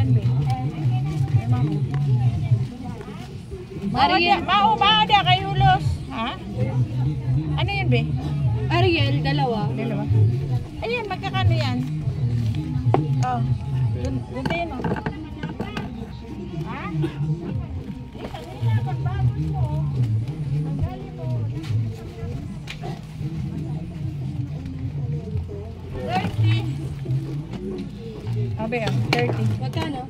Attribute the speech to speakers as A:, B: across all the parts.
A: Ikan ba?
B: Ariel.
A: Maada kayo hulos. Ha? Ano yun be?
B: Ariel, dalawa.
A: Dalawa. Ayan, magkakano yan? Oh. Doon tayo no? Ha? Eh, kanina, pagbago mo. Paggali mo. 30. Abe, 30.
B: Magkano?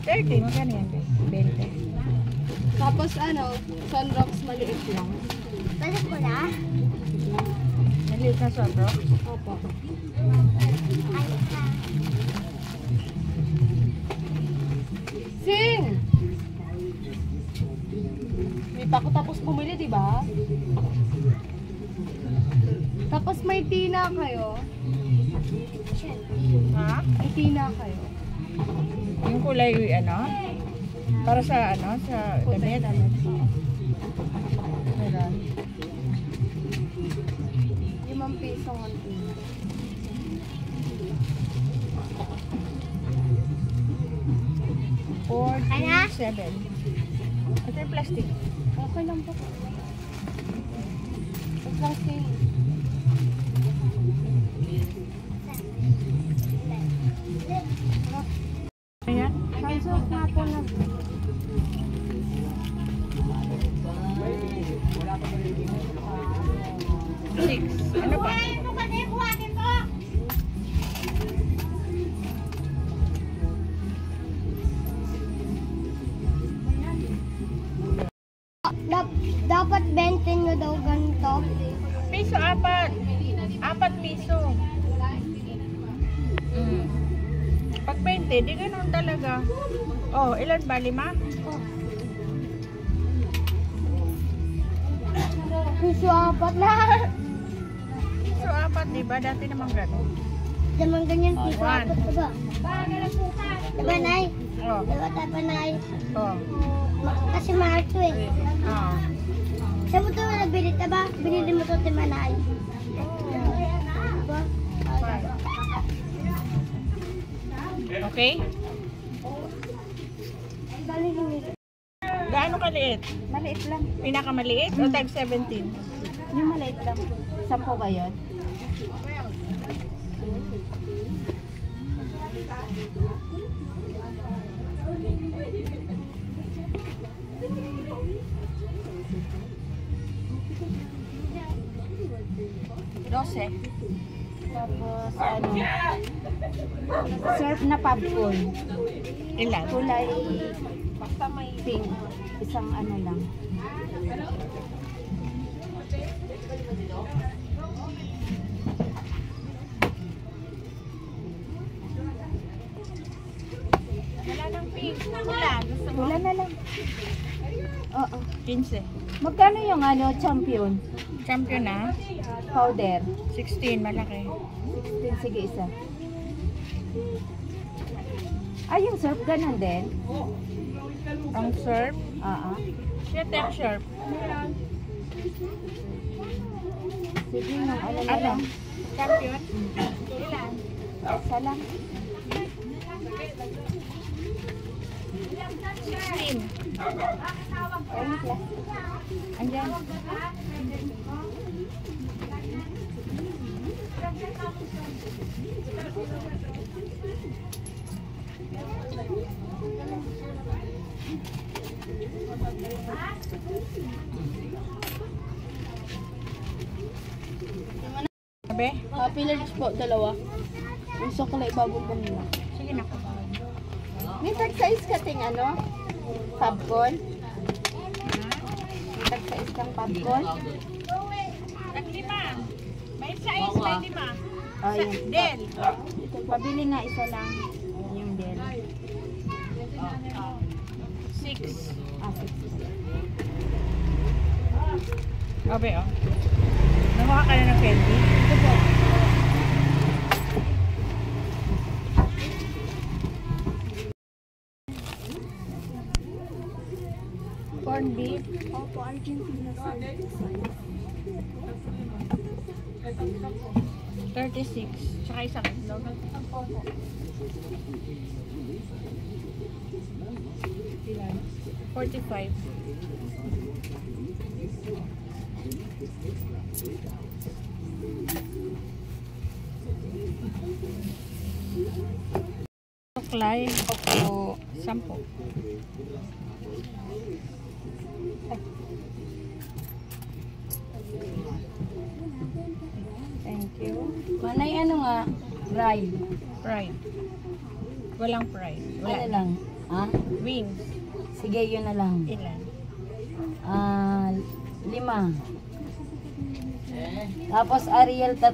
A: 30, magkano yan? 20.
B: Tapos ano, sunrocks maliit lang.
C: Balik ko na?
A: Maliit na sobro?
B: Opo. Sing! May pa ako tapos bumili, di ba? Tapos may tina kayo.
A: Ha?
B: May tina kayo.
A: Yung kulay, ano? Para sa, ano? Sa damit? Meron.
B: 5 piso ang tina.
C: Ano?
A: 47. Ito yung plastic.
B: Okay lang po. Wait lang, Sing.
A: Ayan.
B: Sunrocks nga po na.
A: Six. Ano pa?
C: Dapat 20 nyo daw ganito.
A: Piso, 4. 4 piso. Pag 20, di ganun talaga. Oh, ilan ba? 5?
C: Piso 4 na.
A: Piso, 4, di ba? Dati naman ganun.
C: Naman ganyan piso
A: 1.
C: 4 diba? Diba, Nay?
A: Oh.
C: Diba, tapa, Nay?
A: Oh.
C: Kasi mahal to eh.
A: Oh.
C: Saan mo ito nabili, diba? Binili mo ito, diba, Nay? Diba?
A: Okay? Gaano kaliit?
B: Maliit lang.
A: Pinakamaliit o tag 17?
B: Yung maliit lang. 10 ba yun?
A: Dose.
B: Tapos ano, surf na popcorn.
A: Ilan?
B: Kulay pink. Isang ano lang.
A: Wala ng pink. Wala. Gusto mo?
B: Wala na lang. Oo.
A: 15.
B: Magkano yung ano, champion?
A: Champion na.
B: Powder.
A: 16. Malaki.
B: 16, sige isa. Ay, yung surf ganun din?
A: Ang surf.
B: Oo.
A: Siya tech surf.
B: Sige, yung ano na
A: Ano?
B: lang.
A: Champion? Ilan?
B: Isa lang.
A: 16.
B: Ayun, plastic.
A: Andyan. Sabi?
B: Happy lunch po, dalawa. Yung sukla ibabong nila.
A: Sige na.
B: May tag-size ka ting ano? Popcorn? May tag-size kang popcorn?
A: Tag-5. May size, may 5.
B: Oh, yun.
A: Del.
B: Ito, pabili nga isa lang. Yung Del.
A: 6.
B: Ah, 6.
A: Sabi, oh. Nakuha ka na ng candy?
B: Ito po.
A: Corn beef.
B: Opo, Argentina.
A: 36. Tsaka isang itlog. 45. Suklay o 10. Thank you.
B: Manay ano nga? Bride.
A: Pride. Walang pride. Wala.
B: Ano lang? Ha?
A: Wings.
B: Sige, yun na lang.
A: Ilan?
B: 5. Tapos Ariel 3.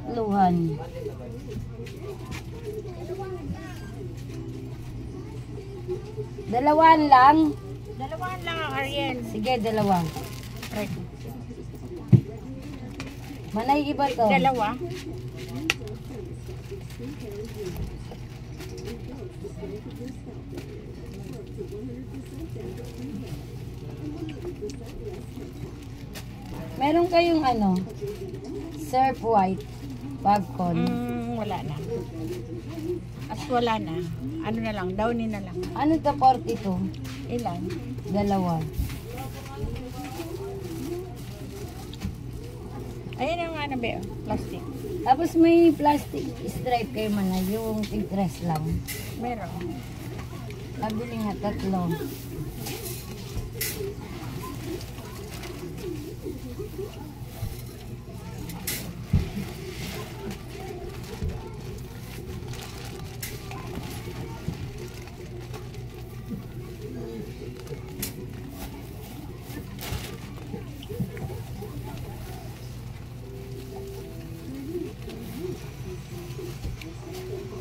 B: Dalawan lang.
A: Dalawahan lang ang Ariel.
B: Sige, 2.
A: Right.
B: Manay iba to.
A: Dalawa.
B: Meron kayong ano? Surf white. Popcorn.
A: Wala na. At wala na. Ano na lang, downy na lang.
B: Ano to 42?
A: Ilan?
B: 2.
A: Ayan ang ano ba, plastic.
B: Tapos may plastic stripe kayo manay. Yung tig-dress lang.
A: Meron.
B: Nabili nga 3.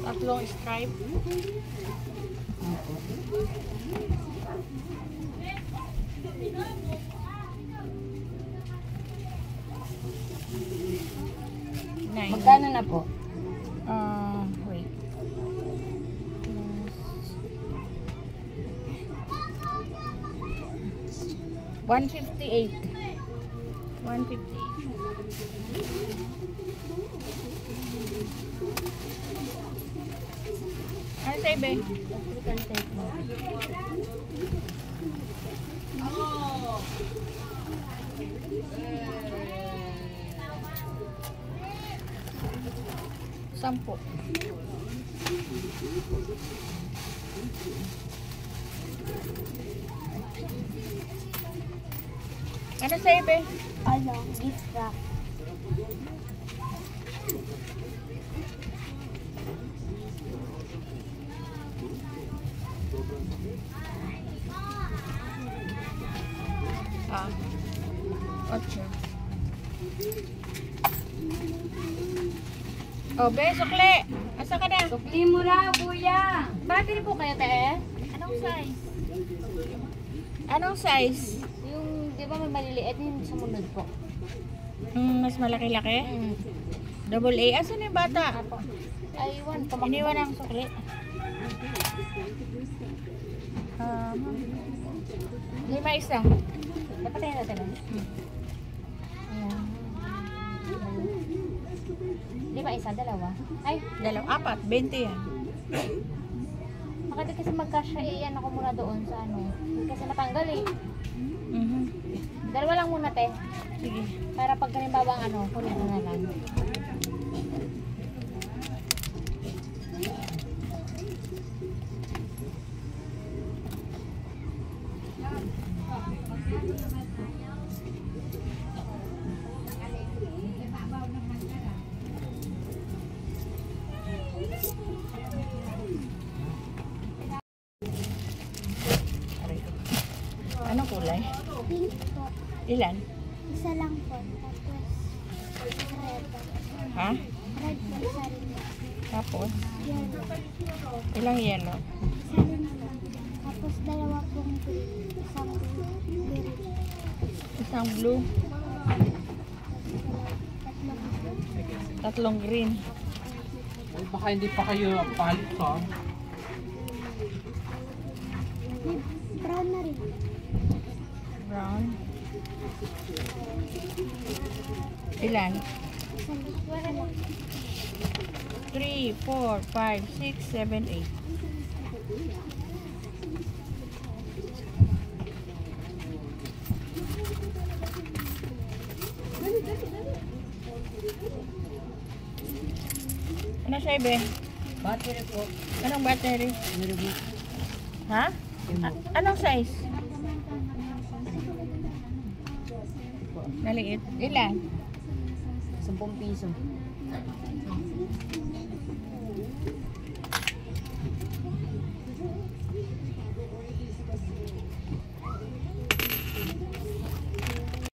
A: Tatlong stripe. Nine.
B: Magkano na po?
A: Wait. 158. 158. Ano sa'yo, be? Sampo. Ano sa'yo, be?
C: Ano, gift wrap.
A: Ah. 8. Oh, be, sukli. Asa ka na?
B: Sukli mo raw, kuya.
A: Bakit po kayo, te?
C: Anong size?
A: Anong size?
C: Yung, di ba may maliliit yung sumunod po?
A: Mas malaki-laki? Double A. Asan yung bata?
C: Ay, 1.
A: Iniwan ang sukli. Lima isa.
C: Dapat tayo natin. Ayan. 5 isa, 2. Ay,
A: Apat. 20 yan.
C: makati kasi magkasya iyan ako muna doon sa ano. Kasi natanggal eh. 2 lang muna, te.
A: Sige.
C: Para pag halimbawa ang ano, kunin mo na lang.
A: Anong kulay?
C: Pink po.
A: Ilan?
C: Isa lang po. Tapos, red.
A: Ha?
C: Red po, isa rin.
A: Tapos?
C: Yellow.
A: Ilang yellow?
C: Isa rin po. Tapos, 2 pong green. Isang green.
A: Isang blue. Tatlong green.
D: Ay, baka hindi pa kayo palit ko.
C: Brown na rin.
A: Brown. Ilan?
C: Wala na.
A: 3, 4, 5, 6, 7, 8. Ano siya, Ibe?
B: Battery po.
A: Anong battery?
B: Meron
A: Ha? Anong size? Maliit. Ilan?
B: 10 piso.